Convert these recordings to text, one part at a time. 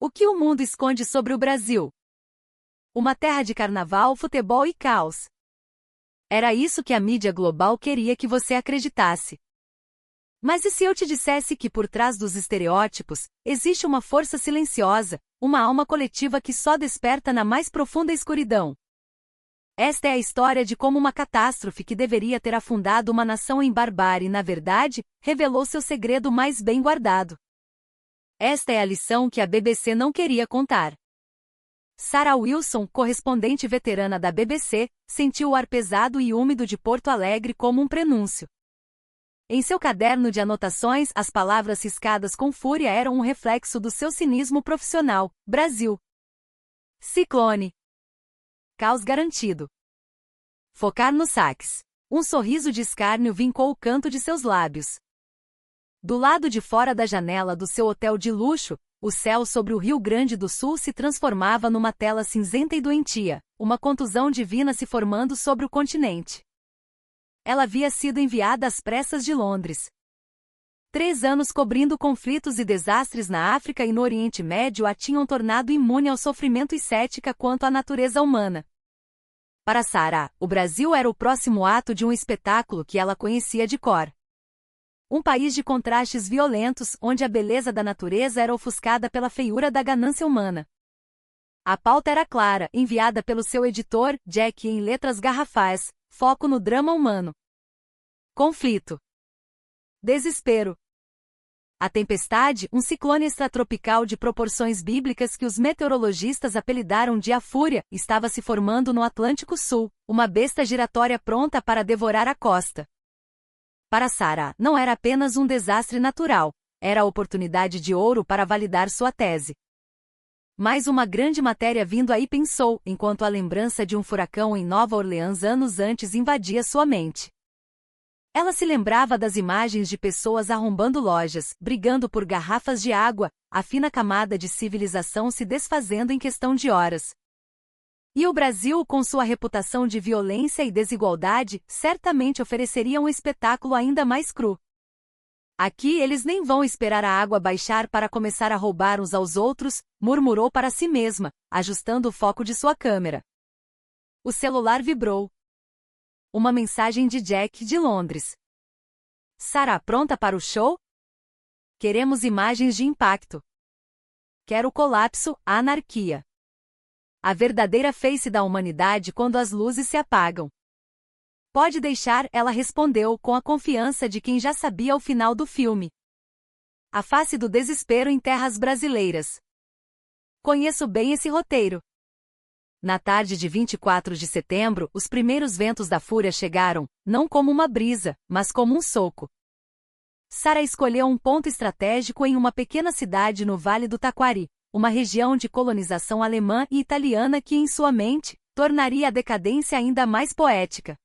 O que o mundo esconde sobre o Brasil? Uma terra de carnaval, futebol e caos. Era isso que a mídia global queria que você acreditasse. Mas e se eu te dissesse que por trás dos estereótipos, existe uma força silenciosa, uma alma coletiva que só desperta na mais profunda escuridão? Esta é a história de como uma catástrofe que deveria ter afundado uma nação em barbárie, na verdade, revelou seu segredo mais bem guardado. Esta é a lição que a BBC não queria contar. Sarah Wilson, correspondente veterana da BBC, sentiu o ar pesado e úmido de Porto Alegre como um prenúncio. Em seu caderno de anotações, as palavras riscadas com fúria eram um reflexo do seu cinismo profissional. Brasil. Ciclone. Caos garantido. Focar nos saques. Um sorriso de escárnio vincou o canto de seus lábios. Do lado de fora da janela do seu hotel de luxo, o céu sobre o Rio Grande do Sul se transformava numa tela cinzenta e doentia, uma contusão divina se formando sobre o continente. Ela havia sido enviada às pressas de Londres. 3 anos cobrindo conflitos e desastres na África e no Oriente Médio a tinham tornado imune ao sofrimento e cética quanto à natureza humana. Para Sarah, o Brasil era o próximo ato de um espetáculo que ela conhecia de cor. Um país de contrastes violentos, onde a beleza da natureza era ofuscada pela feiura da ganância humana. A pauta era clara, enviada pelo seu editor, Jack, em letras garrafais: foco no drama humano. Conflito. Desespero. A tempestade, um ciclone extratropical de proporções bíblicas que os meteorologistas apelidaram de A Fúria, estava se formando no Atlântico Sul, uma besta giratória pronta para devorar a costa. Para Sarah, não era apenas um desastre natural, era a oportunidade de ouro para validar sua tese. Mais uma grande matéria vindo aí, pensou, enquanto a lembrança de um furacão em Nova Orleans anos antes invadia sua mente. Ela se lembrava das imagens de pessoas arrombando lojas, brigando por garrafas de água, a fina camada de civilização se desfazendo em questão de horas. E o Brasil, com sua reputação de violência e desigualdade, certamente ofereceria um espetáculo ainda mais cru. Aqui eles nem vão esperar a água baixar para começar a roubar uns aos outros, murmurou para si mesma, ajustando o foco de sua câmera. O celular vibrou. Uma mensagem de Jack, de Londres. Sarah, pronta para o show? Queremos imagens de impacto. Quero o colapso, a anarquia. A verdadeira face da humanidade quando as luzes se apagam. Pode deixar, ela respondeu com a confiança de quem já sabia o final do filme. A face do desespero em terras brasileiras. Conheço bem esse roteiro. Na tarde de 24 de setembro, os primeiros ventos da fúria chegaram, não como uma brisa, mas como um soco. Sarah escolheu um ponto estratégico em uma pequena cidade no Vale do Taquari, uma região de colonização alemã e italiana que, em sua mente, tornaria a decadência ainda mais poética.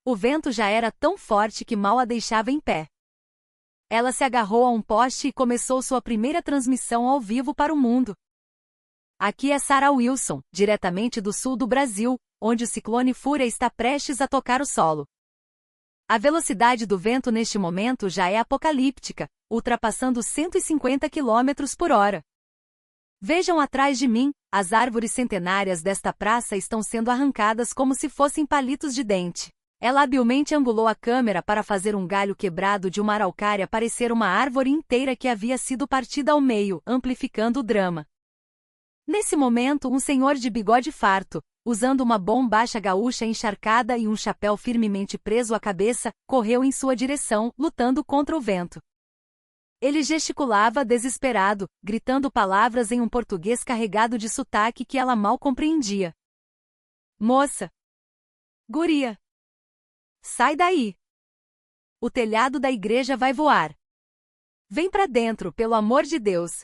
O vento já era tão forte que mal a deixava em pé. Ela se agarrou a um poste e começou sua primeira transmissão ao vivo para o mundo. Aqui é Sarah Wilson, diretamente do sul do Brasil, onde o ciclone Fúria está prestes a tocar o solo. A velocidade do vento neste momento já é apocalíptica, ultrapassando 150 km por hora. Vejam atrás de mim, as árvores centenárias desta praça estão sendo arrancadas como se fossem palitos de dente. Ela habilmente angulou a câmera para fazer um galho quebrado de uma araucária parecer uma árvore inteira que havia sido partida ao meio, amplificando o drama. Nesse momento, um senhor de bigode farto, usando uma bombacha gaúcha encharcada e um chapéu firmemente preso à cabeça, correu em sua direção, lutando contra o vento. Ele gesticulava desesperado, gritando palavras em um português carregado de sotaque que ela mal compreendia. Moça! Guria! Sai daí! O telhado da igreja vai voar! Vem pra dentro, pelo amor de Deus!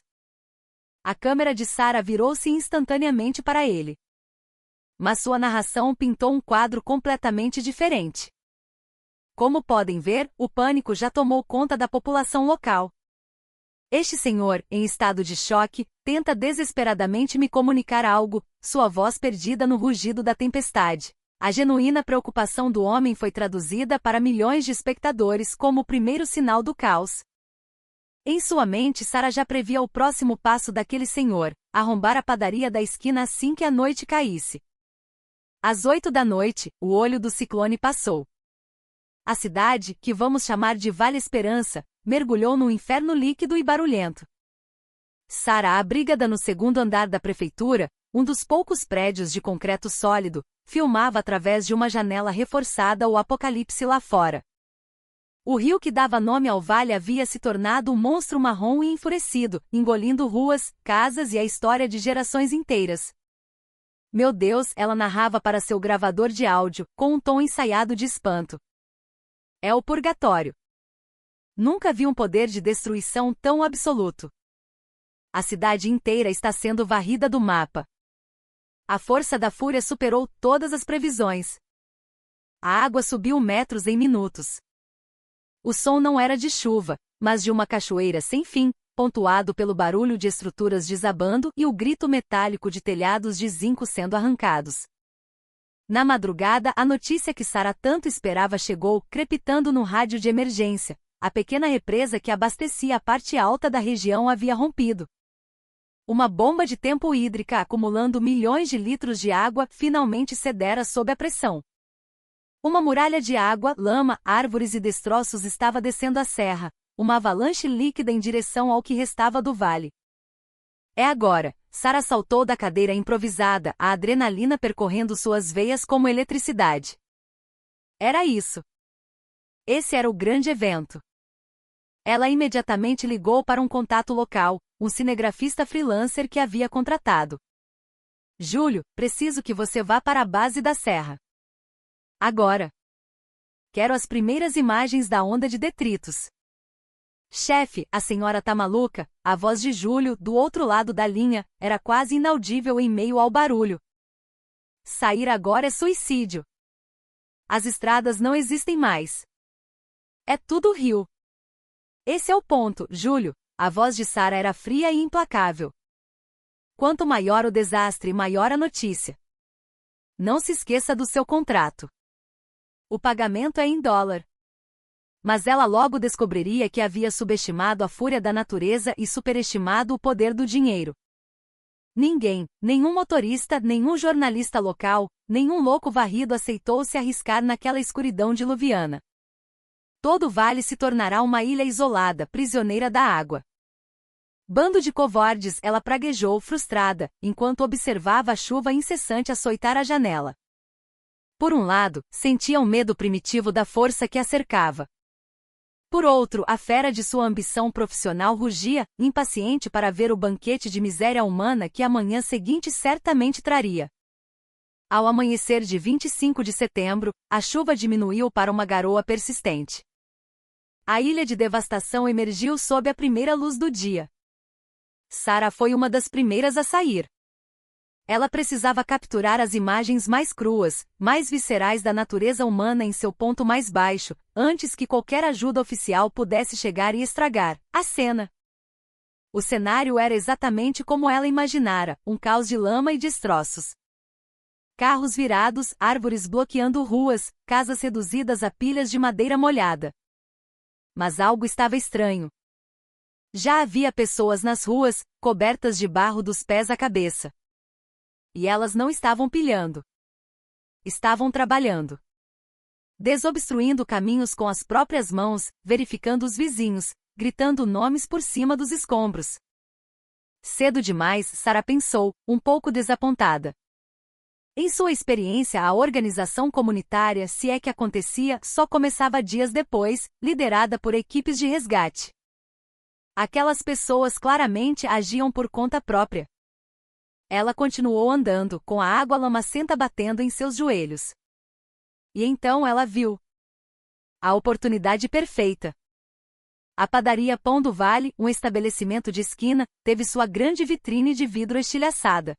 A câmera de Sarah virou-se instantaneamente para ele. Mas sua narração pintou um quadro completamente diferente. Como podem ver, o pânico já tomou conta da população local. Este senhor, em estado de choque, tenta desesperadamente me comunicar algo, sua voz perdida no rugido da tempestade. A genuína preocupação do homem foi traduzida para milhões de espectadores como o primeiro sinal do caos. Em sua mente, Sara já previa o próximo passo daquele senhor: arrombar a padaria da esquina assim que a noite caísse. Às 8 da noite, o olho do ciclone passou. A cidade, que vamos chamar de Vale Esperança, mergulhou num inferno líquido e barulhento. Sara, abrigada no segundo andar da prefeitura, um dos poucos prédios de concreto sólido, filmava através de uma janela reforçada o apocalipse lá fora. O rio que dava nome ao vale havia se tornado um monstro marrom e enfurecido, engolindo ruas, casas e a história de gerações inteiras. Meu Deus, ela narrava para seu gravador de áudio, com um tom ensaiado de espanto. É o purgatório. Nunca vi um poder de destruição tão absoluto. A cidade inteira está sendo varrida do mapa. A força da fúria superou todas as previsões. A água subiu metros em minutos. O som não era de chuva, mas de uma cachoeira sem fim, pontuado pelo barulho de estruturas desabando e o grito metálico de telhados de zinco sendo arrancados. Na madrugada, a notícia que Sara tanto esperava chegou, crepitando no rádio de emergência. A pequena represa que abastecia a parte alta da região havia rompido. Uma bomba de tempo hídrica acumulando milhões de litros de água finalmente cedera sob a pressão. Uma muralha de água, lama, árvores e destroços estava descendo a serra, uma avalanche líquida em direção ao que restava do vale. É agora! Sara saltou da cadeira improvisada, a adrenalina percorrendo suas veias como eletricidade. Era isso. Esse era o grande evento. Ela imediatamente ligou para um contato local, um cinegrafista freelancer que havia contratado. Júlio, preciso que você vá para a base da serra. Agora. Quero as primeiras imagens da onda de detritos. Chefe, a senhora tá maluca? A voz de Júlio, do outro lado da linha, era quase inaudível em meio ao barulho. Sair agora é suicídio. As estradas não existem mais. É tudo rio. Esse é o ponto, Júlio. A voz de Sara era fria e implacável. Quanto maior o desastre, maior a notícia. Não se esqueça do seu contrato. O pagamento é em dólar. Mas ela logo descobriria que havia subestimado a fúria da natureza e superestimado o poder do dinheiro. Ninguém, nenhum motorista, nenhum jornalista local, nenhum louco varrido aceitou se arriscar naquela escuridão diluviana. Todo o vale se tornará uma ilha isolada, prisioneira da água. Bando de covardes, ela praguejou, frustrada, enquanto observava a chuva incessante açoitar a janela. Por um lado, sentia um medo primitivo da força que a cercava. Por outro, a fera de sua ambição profissional rugia, impaciente para ver o banquete de miséria humana que a manhã seguinte certamente traria. Ao amanhecer de 25 de setembro, a chuva diminuiu para uma garoa persistente. A ilha de devastação emergiu sob a primeira luz do dia. Sara foi uma das primeiras a sair. Ela precisava capturar as imagens mais cruas, mais viscerais da natureza humana em seu ponto mais baixo, antes que qualquer ajuda oficial pudesse chegar e estragar a cena. O cenário era exatamente como ela imaginara, um caos de lama e destroços. Carros virados, árvores bloqueando ruas, casas reduzidas a pilhas de madeira molhada. Mas algo estava estranho. Já havia pessoas nas ruas, cobertas de barro dos pés à cabeça. E elas não estavam pilhando. Estavam trabalhando. Desobstruindo caminhos com as próprias mãos, verificando os vizinhos, gritando nomes por cima dos escombros. Cedo demais, Sara pensou, um pouco desapontada. Em sua experiência, a organização comunitária, se é que acontecia, só começava dias depois, liderada por equipes de resgate. Aquelas pessoas claramente agiam por conta própria. Ela continuou andando, com a água lamacenta batendo em seus joelhos. E então ela viu a oportunidade perfeita. A padaria Pão do Vale, um estabelecimento de esquina, teve sua grande vitrine de vidro estilhaçada.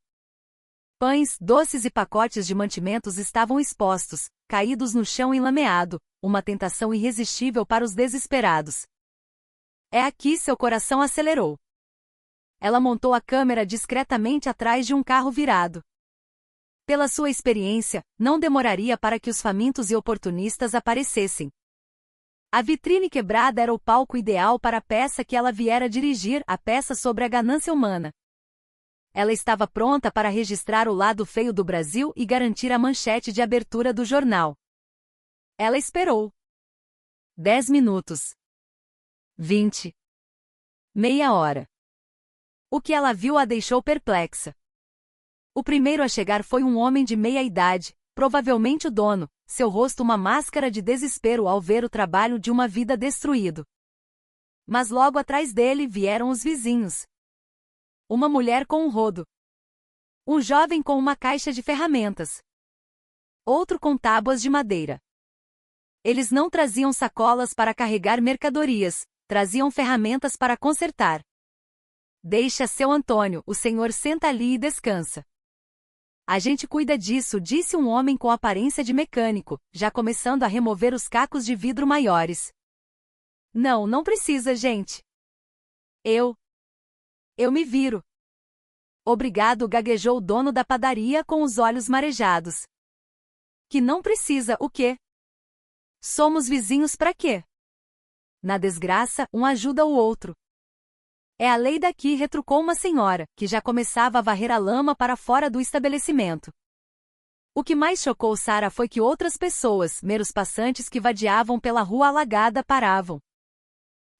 Pães, doces e pacotes de mantimentos estavam expostos, caídos no chão enlameado, uma tentação irresistível para os desesperados. É aqui seu coração acelerou. Ela montou a câmera discretamente atrás de um carro virado. Pela sua experiência, não demoraria para que os famintos e oportunistas aparecessem. A vitrine quebrada era o palco ideal para a peça que ela viera dirigir, a peça sobre a ganância humana. Ela estava pronta para registrar o lado feio do Brasil e garantir a manchete de abertura do jornal. Ela esperou. 10 minutos. 20. Meia hora. O que ela viu a deixou perplexa. O primeiro a chegar foi um homem de meia idade, provavelmente o dono, seu rosto uma máscara de desespero ao ver o trabalho de uma vida destruído. Mas logo atrás dele vieram os vizinhos. Uma mulher com um rodo. Um jovem com uma caixa de ferramentas. Outro com tábuas de madeira. Eles não traziam sacolas para carregar mercadorias, traziam ferramentas para consertar. Deixa seu Antônio, o senhor senta ali e descansa. A gente cuida disso, disse um homem com aparência de mecânico, já começando a remover os cacos de vidro maiores. Não, não precisa, gente. Eu me viro. Obrigado, gaguejou o dono da padaria com os olhos marejados. Que não precisa, o quê? Somos vizinhos pra quê? Na desgraça, um ajuda o outro. É a lei daqui, retrucou uma senhora, que já começava a varrer a lama para fora do estabelecimento. O que mais chocou Sara foi que outras pessoas, meros passantes que vadiavam pela rua alagada, paravam.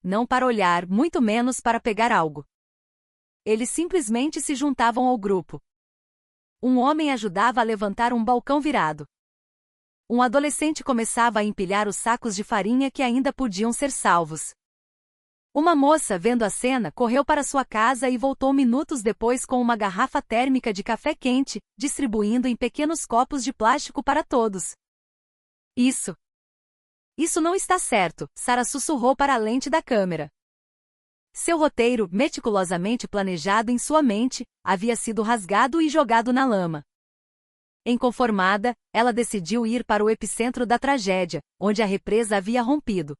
Não para olhar, muito menos para pegar algo. Eles simplesmente se juntavam ao grupo. Um homem ajudava a levantar um balcão virado. Um adolescente começava a empilhar os sacos de farinha que ainda podiam ser salvos. Uma moça, vendo a cena, correu para sua casa e voltou minutos depois com uma garrafa térmica de café quente, distribuindo em pequenos copos de plástico para todos. Isso não está certo, Sara sussurrou para a lente da câmera. Seu roteiro, meticulosamente planejado em sua mente, havia sido rasgado e jogado na lama. Inconformada, ela decidiu ir para o epicentro da tragédia, onde a represa havia rompido.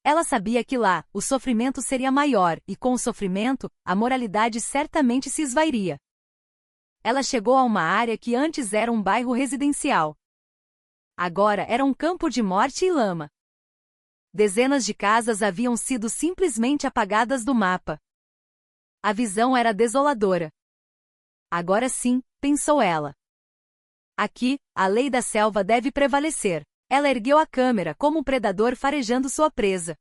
Ela sabia que lá, o sofrimento seria maior, e com o sofrimento, a moralidade certamente se esvairia. Ela chegou a uma área que antes era um bairro residencial. Agora era um campo de morte e lama. Dezenas de casas haviam sido simplesmente apagadas do mapa. A visão era desoladora. Agora sim, pensou ela. Aqui, a lei da selva deve prevalecer. Ela ergueu a câmera como um predador farejando sua presa.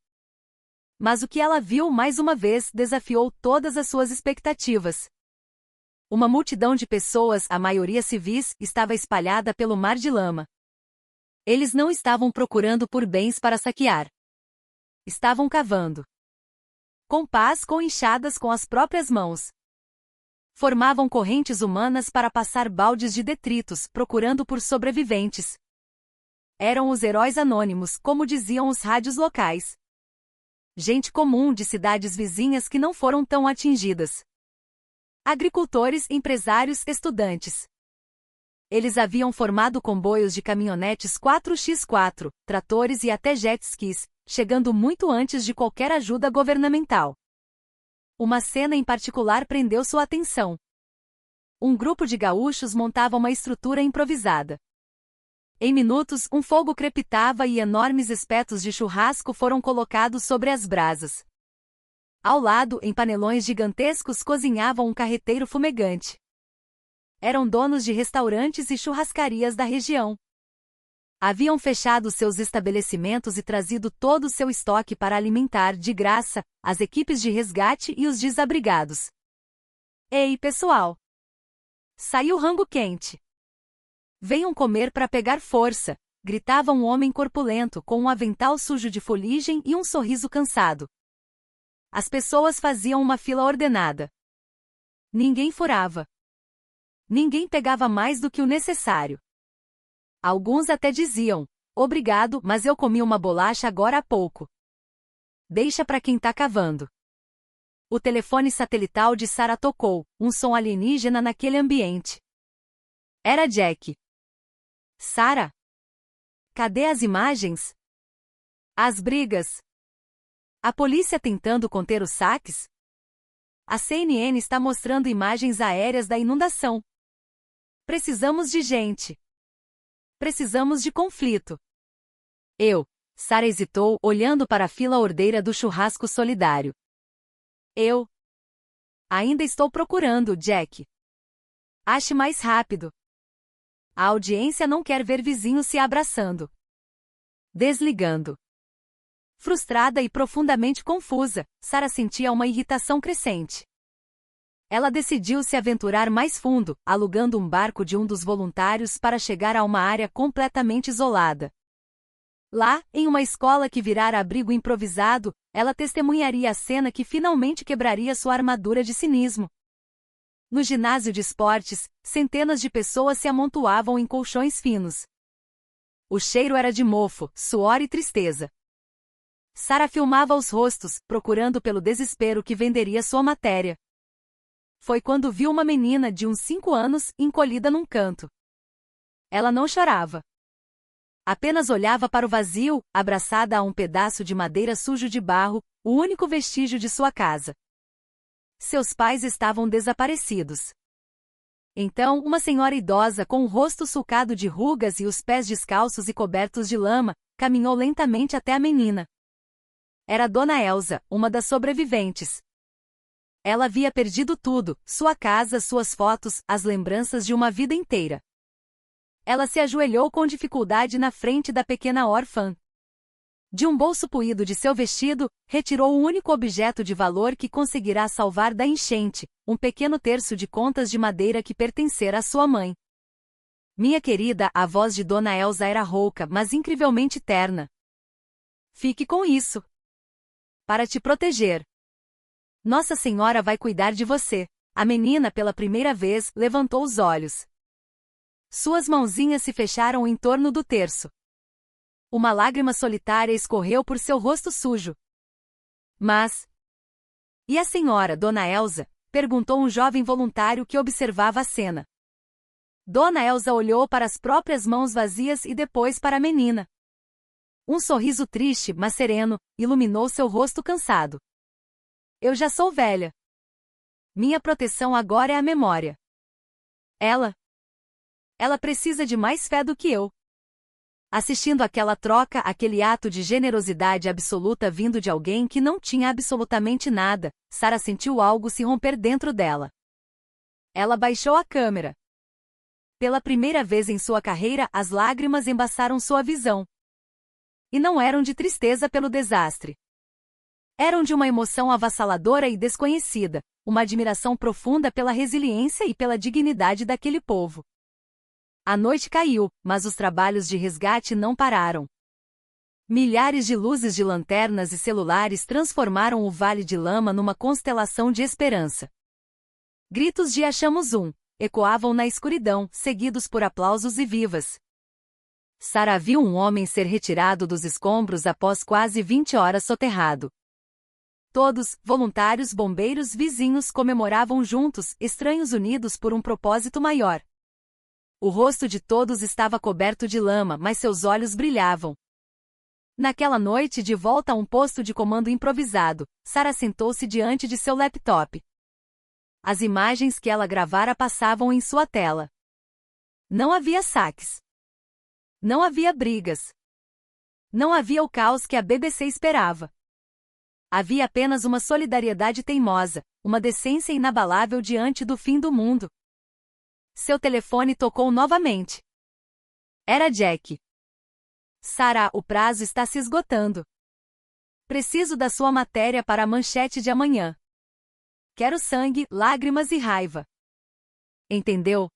Mas o que ela viu mais uma vez desafiou todas as suas expectativas. Uma multidão de pessoas, a maioria civis, estava espalhada pelo mar de lama. Eles não estavam procurando por bens para saquear. Estavam cavando. Com pás, com enxadas com as próprias mãos. Formavam correntes humanas para passar baldes de detritos, procurando por sobreviventes. Eram os heróis anônimos, como diziam os rádios locais. Gente comum de cidades vizinhas que não foram tão atingidas. Agricultores, empresários, estudantes. Eles haviam formado comboios de caminhonetes 4x4, tratores e até jet skis, chegando muito antes de qualquer ajuda governamental. Uma cena em particular prendeu sua atenção. Um grupo de gaúchos montava uma estrutura improvisada. Em minutos, um fogo crepitava e enormes espetos de churrasco foram colocados sobre as brasas. Ao lado, em panelões gigantescos, cozinhava um carreteiro fumegante. Eram donos de restaurantes e churrascarias da região. Haviam fechado seus estabelecimentos e trazido todo o seu estoque para alimentar, de graça, as equipes de resgate e os desabrigados. Ei, pessoal! Saiu rango quente! Venham comer para pegar força! Gritava um homem corpulento com um avental sujo de fuligem e um sorriso cansado. As pessoas faziam uma fila ordenada. Ninguém furava. Ninguém pegava mais do que o necessário. Alguns até diziam, obrigado, mas eu comi uma bolacha agora há pouco. Deixa para quem tá cavando. O telefone satelital de Sara tocou, um som alienígena naquele ambiente. Era Jack. Sara? Cadê as imagens? As brigas? A polícia tentando conter os saques? A CNN está mostrando imagens aéreas da inundação. Precisamos de gente. Precisamos de conflito. Sara hesitou, olhando para a fila ordeira do churrasco solidário. Eu ainda estou procurando, Jack. Ache mais rápido. A audiência não quer ver vizinhos se abraçando. Desligando. Frustrada e profundamente confusa, Sara sentia uma irritação crescente. Ela decidiu se aventurar mais fundo, alugando um barco de um dos voluntários para chegar a uma área completamente isolada. Lá, em uma escola que virara abrigo improvisado, ela testemunharia a cena que finalmente quebraria sua armadura de cinismo. No ginásio de esportes, centenas de pessoas se amontoavam em colchões finos. O cheiro era de mofo, suor e tristeza. Sara filmava os rostos, procurando pelo desespero que venderia sua matéria. Foi quando viu uma menina de uns 5 anos, encolhida num canto. Ela não chorava. Apenas olhava para o vazio, abraçada a um pedaço de madeira sujo de barro, o único vestígio de sua casa. Seus pais estavam desaparecidos. Então, uma senhora idosa com o rosto sulcado de rugas e os pés descalços e cobertos de lama, caminhou lentamente até a menina. Era Dona Elsa, uma das sobreviventes. Ela havia perdido tudo, sua casa, suas fotos, as lembranças de uma vida inteira. Ela se ajoelhou com dificuldade na frente da pequena órfã. De um bolso puído de seu vestido, retirou o único objeto de valor que conseguirá salvar da enchente, um pequeno terço de contas de madeira que pertencera à sua mãe. Minha querida, a voz de Dona Elsa era rouca, mas incrivelmente terna. Fique com isso. Para te proteger. Nossa Senhora vai cuidar de você. A menina, pela primeira vez, levantou os olhos. Suas mãozinhas se fecharam em torno do terço. Uma lágrima solitária escorreu por seu rosto sujo. Mas... E a senhora, Dona Elsa? Perguntou um jovem voluntário que observava a cena. Dona Elsa olhou para as próprias mãos vazias e depois para a menina. Um sorriso triste, mas sereno, iluminou seu rosto cansado. Eu já sou velha. Minha proteção agora é a memória. Ela precisa de mais fé do que eu. Assistindo aquela troca, aquele ato de generosidade absoluta vindo de alguém que não tinha absolutamente nada, Sara sentiu algo se romper dentro dela. Ela baixou a câmera. Pela primeira vez em sua carreira, as lágrimas embaçaram sua visão. E não eram de tristeza pelo desastre. Eram de uma emoção avassaladora e desconhecida, uma admiração profunda pela resiliência e pela dignidade daquele povo. A noite caiu, mas os trabalhos de resgate não pararam. Milhares de luzes de lanternas e celulares transformaram o Vale de Lama numa constelação de esperança. Gritos de "Achamos um!" ecoavam na escuridão, seguidos por aplausos e vivas. Sara viu um homem ser retirado dos escombros após quase 20 horas soterrado. Todos, voluntários, bombeiros, vizinhos, comemoravam juntos, estranhos unidos por um propósito maior. O rosto de todos estava coberto de lama, mas seus olhos brilhavam. Naquela noite, de volta a um posto de comando improvisado, Sara sentou-se diante de seu laptop. As imagens que ela gravara passavam em sua tela. Não havia saques. Não havia brigas. Não havia o caos que a BBC esperava. Havia apenas uma solidariedade teimosa, uma decência inabalável diante do fim do mundo. Seu telefone tocou novamente. Era Jack. Sara, o prazo está se esgotando. Preciso da sua matéria para a manchete de amanhã. Quero sangue, lágrimas e raiva. Entendeu?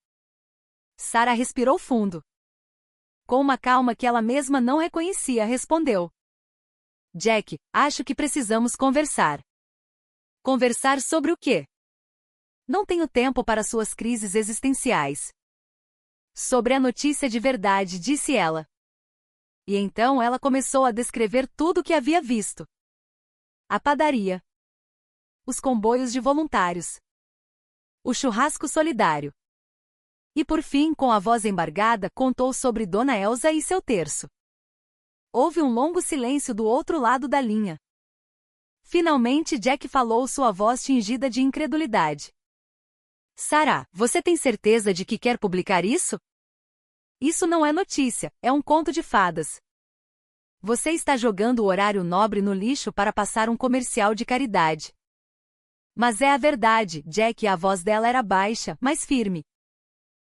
Sara respirou fundo. Com uma calma que ela mesma não reconhecia, respondeu. Jack, acho que precisamos conversar. Conversar sobre o quê? Não tenho tempo para suas crises existenciais. Sobre a notícia de verdade, disse ela. E então ela começou a descrever tudo o que havia visto. A padaria. Os comboios de voluntários. O churrasco solidário. E por fim, com a voz embargada, contou sobre Dona Elsa e seu terço. Houve um longo silêncio do outro lado da linha. Finalmente Jack falou, sua voz tingida de incredulidade. Sara, você tem certeza de que quer publicar isso? Isso não é notícia, é um conto de fadas. Você está jogando o horário nobre no lixo para passar um comercial de caridade. Mas é a verdade, Jack, a voz dela era baixa, mas firme.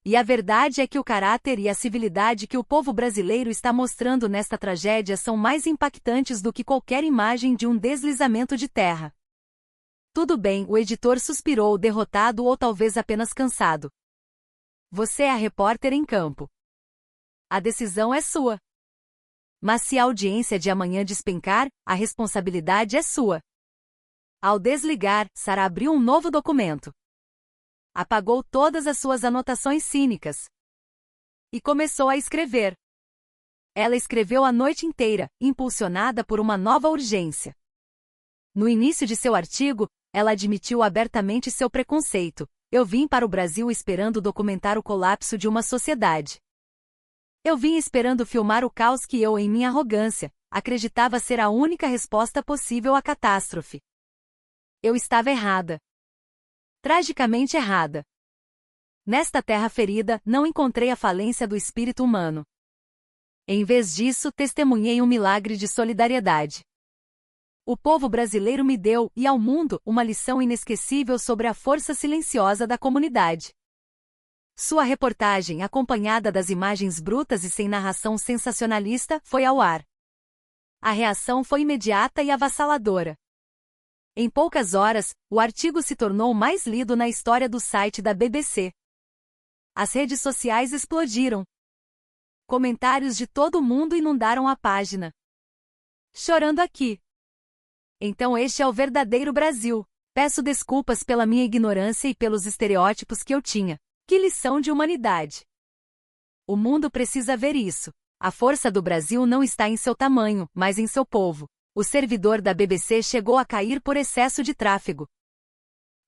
E a verdade é que o caráter e a civilidade que o povo brasileiro está mostrando nesta tragédia são mais impactantes do que qualquer imagem de um deslizamento de terra. Tudo bem, o editor suspirou, derrotado ou talvez apenas cansado. Você é a repórter em campo. A decisão é sua. Mas se a audiência de amanhã despencar, a responsabilidade é sua. Ao desligar, Sarah abriu um novo documento. Apagou todas as suas anotações cínicas. E começou a escrever. Ela escreveu a noite inteira, impulsionada por uma nova urgência. No início de seu artigo, ela admitiu abertamente seu preconceito. Eu vim para o Brasil esperando documentar o colapso de uma sociedade. Eu vim esperando filmar o caos que eu, em minha arrogância, acreditava ser a única resposta possível à catástrofe. Eu estava errada. Tragicamente errada. Nesta terra ferida, não encontrei a falência do espírito humano. Em vez disso, testemunhei um milagre de solidariedade. O povo brasileiro me deu, e ao mundo, uma lição inesquecível sobre a força silenciosa da comunidade. Sua reportagem, acompanhada das imagens brutas e sem narração sensacionalista, foi ao ar. A reação foi imediata e avassaladora. Em poucas horas, o artigo se tornou o mais lido na história do site da BBC. As redes sociais explodiram. Comentários de todo mundo inundaram a página. Chorando aqui. Então este é o verdadeiro Brasil. Peço desculpas pela minha ignorância e pelos estereótipos que eu tinha. Que lição de humanidade! O mundo precisa ver isso. A força do Brasil não está em seu tamanho, mas em seu povo. O servidor da BBC chegou a cair por excesso de tráfego.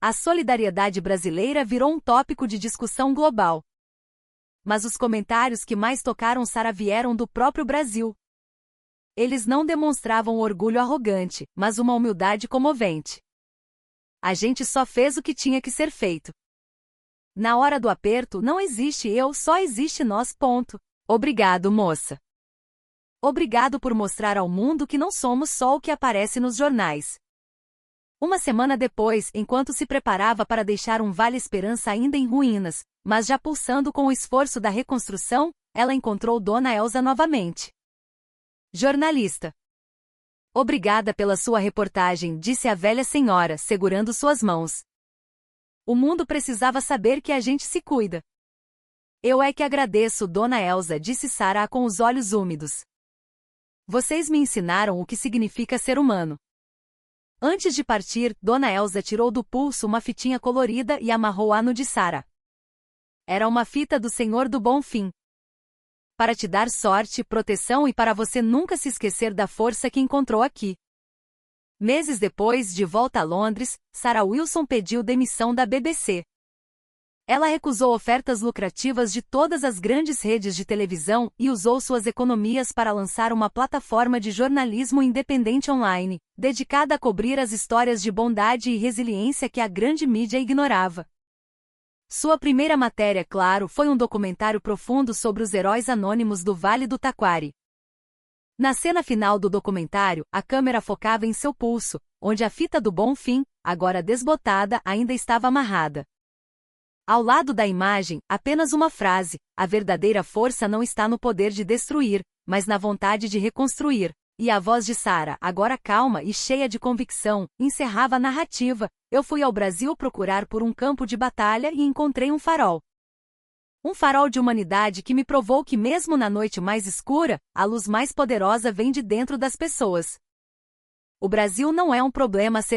A solidariedade brasileira virou um tópico de discussão global. Mas os comentários que mais tocaram Sarah vieram do próprio Brasil. Eles não demonstravam orgulho arrogante, mas uma humildade comovente. A gente só fez o que tinha que ser feito. Na hora do aperto, não existe eu, só existe nós, ponto. Obrigado, moça. Obrigado por mostrar ao mundo que não somos só o que aparece nos jornais. Uma semana depois, enquanto se preparava para deixar um Vale Esperança ainda em ruínas, mas já pulsando com o esforço da reconstrução, ela encontrou Dona Elsa novamente. Jornalista. Obrigada pela sua reportagem, disse a velha senhora, segurando suas mãos. O mundo precisava saber que a gente se cuida. Eu é que agradeço, Dona Elsa, disse Sarah com os olhos úmidos. Vocês me ensinaram o que significa ser humano. Antes de partir, Dona Elsa tirou do pulso uma fitinha colorida e amarrou-a no de Sarah. Era uma fita do Senhor do Bom Fim. Para te dar sorte, proteção e para você nunca se esquecer da força que encontrou aqui. Meses depois, de volta a Londres, Sarah Wilson pediu demissão da BBC. Ela recusou ofertas lucrativas de todas as grandes redes de televisão e usou suas economias para lançar uma plataforma de jornalismo independente online, dedicada a cobrir as histórias de bondade e resiliência que a grande mídia ignorava. Sua primeira matéria, claro, foi um documentário profundo sobre os heróis anônimos do Vale do Taquari. Na cena final do documentário, a câmera focava em seu pulso, onde a fita do Bom Fim, agora desbotada, ainda estava amarrada. Ao lado da imagem, apenas uma frase: a verdadeira força não está no poder de destruir, mas na vontade de reconstruir. E a voz de Sarah, agora calma e cheia de convicção, encerrava a narrativa. Eu fui ao Brasil procurar por um campo de batalha e encontrei um farol. Um farol de humanidade que me provou que mesmo na noite mais escura, a luz mais poderosa vem de dentro das pessoas. O Brasil não é um problema a ser